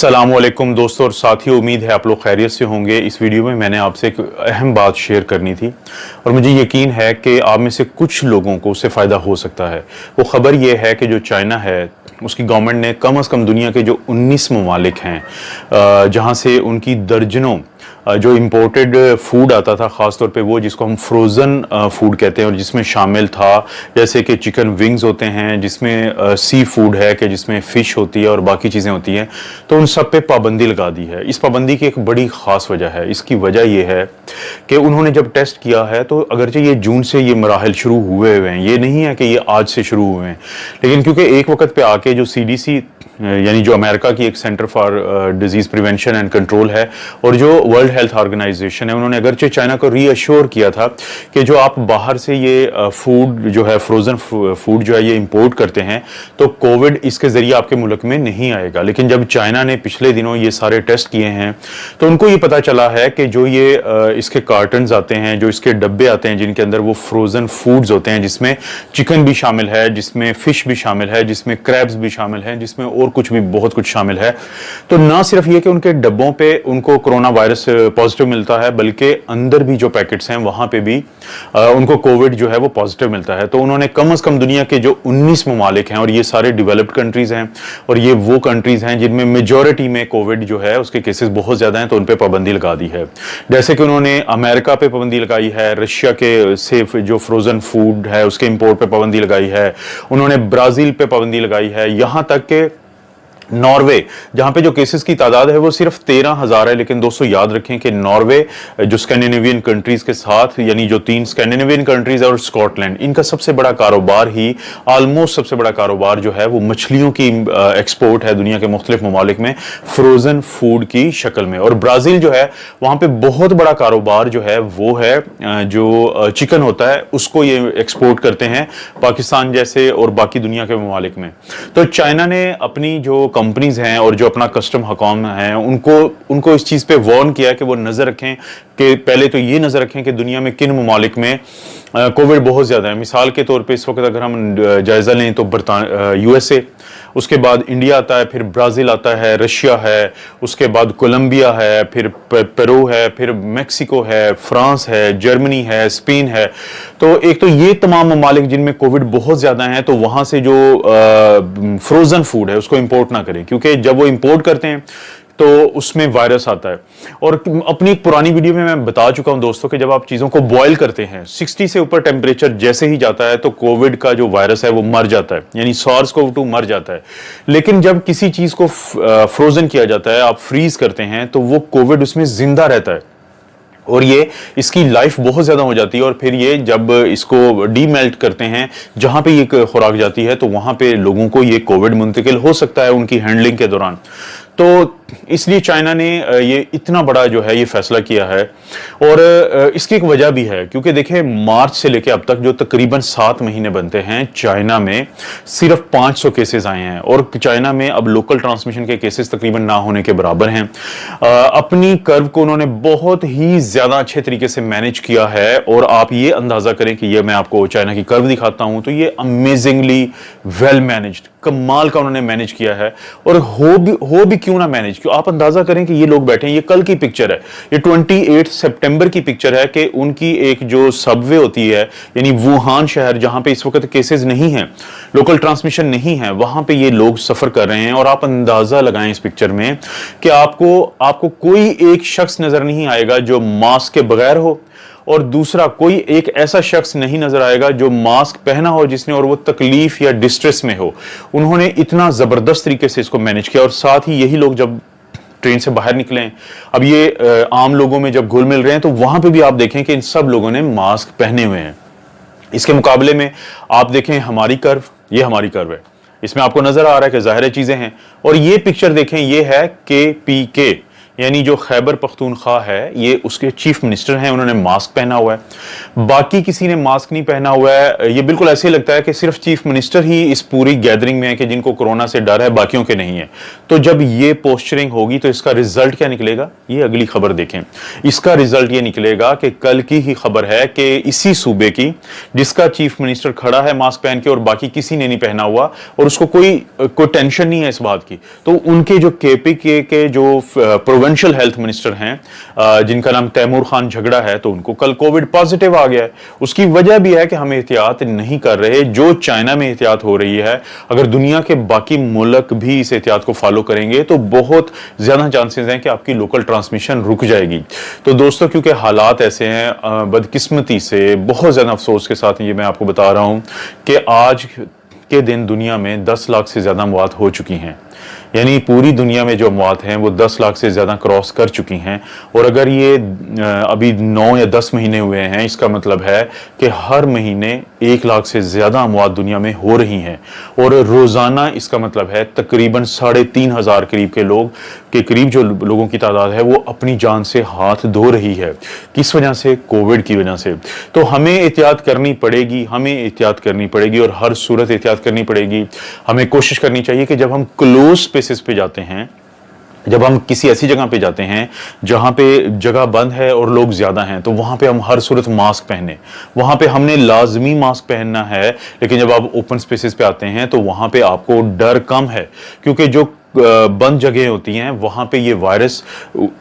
अस्सलामुअलैकुम दोस्तों और साथियों, उम्मीद है आप लोग खैरियत से होंगे। इस वीडियो में मैंने आपसे एक अहम बात शेयर करनी थी और मुझे यकीन है कि आप में से कुछ लोगों को उससे फ़ायदा हो सकता है। वो ख़बर ये है कि जो चाइना है उसकी गवर्नमेंट ने कम से कम दुनिया के जो 19 ममालिक हैं जहाँ से उनकी दर्जनों जो इम्पोर्टेड फूड आता था, ख़ास तौर पे वो जिसको हम फ्रोज़न फूड कहते हैं और जिसमें शामिल था जैसे कि चिकन विंग्स होते हैं, जिसमें सी फूड है कि जिसमें फ़िश होती है और बाकी चीज़ें होती हैं, तो उन सब पे पाबंदी लगा दी है। इस पाबंदी की एक बड़ी ख़ास वजह है। इसकी वजह ये है कि उन्होंने जब टेस्ट किया है तो अगरचे ये जून से ये मराहल शुरू हुए हैं, ये नहीं है कि ये आज से शुरू हुए हैं, लेकिन क्योंकि एक वक्त पे आके जो CDC यानी जो अमेरिका की एक centre for disease prevention and control है और जो वर्ल्ड हेल्थ ऑर्गेनाइजेशन है, उन्होंने अगरचे चाइना को रीअश्योर किया था कि जो आप बाहर से ये फूड जो है फ्रोज़न फूड जो है ये इंपोर्ट करते हैं तो कोविड इसके ज़रिए आपके मुल्क में नहीं आएगा। लेकिन जब चाइना ने पिछले दिनों ये सारे टेस्ट किए हैं तो उनको ये पता चला है कि जो ये इसके कार्टन्स आते हैं, जो इसके डब्बे आते हैं जिनके अंदर वो फ्रोज़न फूड्स होते हैं, जिसमें चिकन भी शामिल है, जिसमें फ़िश भी शामिल है, जिसमें क्रैब्स भी शामिल हैं, जिसमें और कुछ भी बहुत कुछ शामिल है। तो ना सिर्फ ये कि उनके डब्बों पे उनको कोरोना वायरस पॉजिटिव मिलता है, बल्कि अंदर भी जो पैकेट्स हैं वहां पे भी उनको कोविड जो है वो पॉजिटिव मिलता है। तो उन्होंने कम से कम दुनिया के जो 19 ममालिक हैं और ये सारे डेवलप्ड कंट्रीज हैं और ये वो कंट्रीज हैं जिनमें मेजॉरिटी में कोविड जो है उसके केसेस बहुत ज्यादा हैं, तो उन पे पाबंदी लगा दी है। जैसे कि उन्होंने अमेरिका पे पाबंदी लगाई है, रशिया के से जो फ्रोजन फूड है उसके इंपोर्ट पे पाबंदी लगाई है, उन्होंने ब्राजील पे पाबंदी लगाई है, यहां तक के नॉर्वे जहां पे जो केसेस की तादाद है वो सिर्फ 13,000 है। लेकिन दोस्तों याद रखें कि नॉर्वे जो स्कैंडिनेवियन कंट्रीज के साथ, यानी जो 3 स्कैंडिनेवियन कंट्रीज और स्कॉटलैंड, इनका सबसे बड़ा कारोबार ही ऑलमोस्ट सबसे बड़ा कारोबार जो है वो मछलियों की एक्सपोर्ट है दुनिया के मुख्तलिफ ममालिक में फ्रोजन फूड की शक्ल में। और ब्राजील जो है वहां पे बहुत बड़ा कारोबार जो है वो है जो चिकन होता है उसको ये एक्सपोर्ट करते हैं पाकिस्तान जैसे और बाकी दुनिया के ममालिक में। तो चाइना ने अपनी जो कंपनीज हैं और जो अपना कस्टम हकाम है उनको इस चीज पे वार्न किया कि वो नजर रखें कि पहले तो ये नजर रखें कि दुनिया में किन ममालिक में कोविड बहुत ज्यादा है। मिसाल के तौर पे इस वक्त अगर हम जायजा लें तो USA, उसके बाद इंडिया आता है, फिर ब्राजील आता है, रशिया है, उसके बाद कोलंबिया है, फिर पेरू है, फिर मेक्सिको है, फ्रांस है, जर्मनी है, स्पेन है। तो एक तो ये तमाम ममालिक जिनमें कोविड बहुत ज्यादा है, तो वहां से जो फ्रोजन फूड है उसको इंपोर्ट ना करें, क्योंकि जब वो इंपोर्ट करते हैं तो उसमें वायरस आता है। और अपनी एक पुरानी वीडियो में मैं बता चुका हूं दोस्तों कि जब आप चीजों को बॉयल करते हैं 60 से ऊपर टेम्परेचर जैसे ही जाता है तो कोविड का जो वायरस है वो मर जाता है, यानी SARS-CoV-2 मर जाता है। लेकिन जब किसी चीज को फ्रोजन किया जाता है, आप फ्रीज करते हैं, तो वो कोविड उसमें जिंदा रहता है और ये इसकी लाइफ बहुत ज्यादा हो जाती है। और फिर ये जब इसको डीमेल्ट करते हैं जहां पे ये खुराक जाती है तो वहां पे लोगों को ये कोविड मुंतकिल हो सकता है उनकी हैंडलिंग के दौरान। तो इसलिए चाइना ने ये इतना बड़ा जो है ये फैसला किया है। और इसकी एक वजह भी है, क्योंकि देखिए मार्च से लेकर अब तक जो तकरीबन 7 महीने बनते हैं, चाइना में सिर्फ 500 केसेस आए हैं और चाइना में अब लोकल ट्रांसमिशन के केसेस तकरीबन ना होने के बराबर हैं। अपनी कर्व को उन्होंने बहुत ही ज्यादा अच्छे तरीके से मैनेज किया है और आप ये अंदाजा करें कि ये मैं आपको चाइना की कर्व दिखाता हूं तो ये अमेजिंगली वेल मैनेज्ड, कमाल का उन्होंने मैनेज किया है। और हो भी क्यों ना मैनेज, क्यों आप अंदाजा करें कि ये लोग बैठे हैं, ये कल की पिक्चर है, ये 28 सितंबर की पिक्चर है कि उनकी एक जो सबवे होती है, यानी वुहान शहर जहां पे इस वक्त केसेस नहीं हैं, लोकल ट्रांसमिशन नहीं है, वहां पे ये लोग सफर कर रहे हैं। और आप अंदाजा लगाएं इस पिक्चर में कि आपको कोई एक शख्स नजर नहीं आएगा जो मास्क के बगैर हो, और दूसरा कोई एक ऐसा शख्स नहीं नजर आएगा जो मास्क पहना हो जिसने और वो तकलीफ या डिस्ट्रेस में हो। उन्होंने इतना जबरदस्त तरीके से इसको मैनेज किया। और साथ ही यही लोग जब ट्रेन से बाहर निकले, अब ये आम लोगों में जब घुल मिल रहे हैं, तो वहां पे भी आप देखें कि इन सब लोगों ने मास्क पहने हुए हैं। इसके मुकाबले में आप देखें हमारी कर्व, ये हमारी कर्व है, इसमें आपको नजर आ रहा है कि जाहिर चीजें हैं। और ये पिक्चर देखें, ये है KPK, यानी जो खैबर पख्तूनख्वा है ये उसके चीफ मिनिस्टर हैं, उन्होंने मास्क पहना हुआ है, बाकी किसी ने मास्क नहीं पहना हुआ है। ये बिल्कुल ऐसे लगता है कि सिर्फ चीफ मिनिस्टर ही इस पूरी गैदरिंग में है कि जिनको कोरोना से डर है, बाकियों के नहीं है। तो जब ये पोस्चरिंग होगी तो इसका रिजल्ट क्या निकलेगा, ये अगली खबर देखें। इसका रिजल्ट ये निकलेगा कि कल की ही खबर है कि इसी सूबे की जिसका चीफ मिनिस्टर खड़ा है मास्क पहन के और बाकी किसी ने नहीं पहना हुआ और उसको कोई टेंशन नहीं है इस बात की, तो उनके जो केपीके के जो प्रोविंशियल हेल्थ मिनिस्टर हैं जिनका नाम तैमूर खान झगड़ा है, तो उनको कल कोविड पॉजिटिव आ गया है। उसकी वजह भी है कि हम एहतियात नहीं कर रहे, जो चाइना में एहतियात हो रही है, अगर दुनिया के बाकी मुल्क भी इस एहतियात को फॉलो करेंगे तो बहुत ज्यादा चांसेस हैं कि आपकी लोकल ट्रांसमिशन रुक जाएगी। तो दोस्तों क्योंकि हालात ऐसे हैं, बदकिस्मती से बहुत ज्यादा अफसोस के साथ ये मैं आपको बता रहा हूं कि आज के दिन दुनिया में 10 लाख से ज्यादा मौत हो चुकी हैं, यानी पूरी दुनिया में जो मौत हैं वो 10 लाख से ज़्यादा क्रॉस कर चुकी हैं। और अगर ये अभी 9 या 10 महीने हुए हैं, इसका मतलब है कि हर महीने 1 लाख से ज़्यादा मौत दुनिया में हो रही हैं और रोज़ाना इसका मतलब है तकरीबन 3,500 करीब जो लोगों की तादाद है वो अपनी जान से हाथ धो रही है। किस वजह से? कोविड की वजह से। तो हमें एहतियात करनी पड़ेगी, हमें एहतियात करनी पड़ेगी और हर सूरत एहतियात करनी पड़ेगी। हमें कोशिश करनी चाहिए कि जब हम क्लोज स्पेसेस पे जाते हैं, जब हम किसी ऐसी जगह पे जाते हैं जहां पे जगह बंद है और लोग ज्यादा हैं, तो वहां पे हम हर सूरत मास्क पहने, वहां पे हमने लाजमी मास्क पहनना है। लेकिन जब आप ओपन स्पेसेस पे आते हैं तो वहां पे आपको डर कम है, क्योंकि जो बंद जगह होती हैं वहां पे ये वायरस,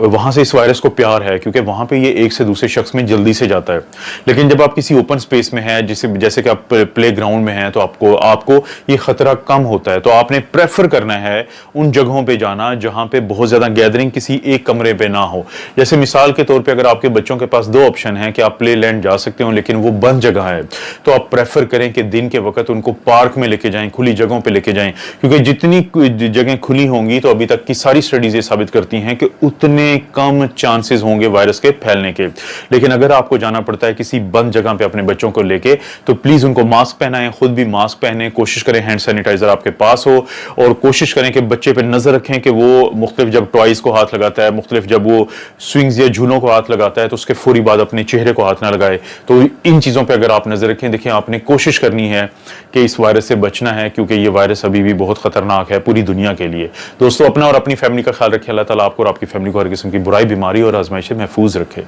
वहां से इस वायरस को प्यार है, क्योंकि वहां पे ये एक से दूसरे शख्स में जल्दी से जाता है। लेकिन जब आप किसी ओपन स्पेस में हैं, जैसे कि आप प्ले ग्राउंड में हैं, तो आपको ये खतरा कम होता है। तो आपने प्रेफर करना है उन जगहों पे जाना जहां पे बहुत ज्यादा गैदरिंग किसी एक कमरे पे ना हो। जैसे मिसाल के तौर पे अगर आपके बच्चों के पास 2 ऑप्शन है कि आप प्ले लैंड जा सकते हो लेकिन वो बंद जगह है, तो आप प्रेफर करें कि दिन के वक्त उनको पार्क में लेके जाएं, खुली जगहों पे लेके जाएं, क्योंकि जितनी जगह खुली होंगी तो अभी तक की सारी स्टडीज ये साबित करती हैं कि उतने कम चांसेस होंगे वायरस के फैलने के। लेकिन अगर आपको जाना पड़ता है किसी बंद जगह पे अपने बच्चों को लेके, तो प्लीज उनको मास्क पहनाएं, खुद भी मास्क पहने, कोशिश करें हैंड सैनिटाइजर आपके पास हो और कोशिश करें कि बच्चे पे नजर रखें कि वो मुख्तलिफ जब टॉयज को हाथ लगाता है, मुख्तलिफ जब वो स्विंग्स या झूलों को हाथ लगाता है तो उसके फौरी बाद अपने चेहरे को हाथ ना लगाए। तो इन चीजों पर अगर आप नजर रखें, देखिए आपने कोशिश करनी है कि इस वायरस से बचना है, क्योंकि ये वायरस अभी भी बहुत खतरनाक है पूरी दुनिया के लिए। दोस्तों अपना और अपनी फैमिली का ख्याल रखें। अल्लाह ताला आपको और आपकी फैमिली को हर किस्म की बुराई, बीमारी और आजमाइश से महफूज रखे।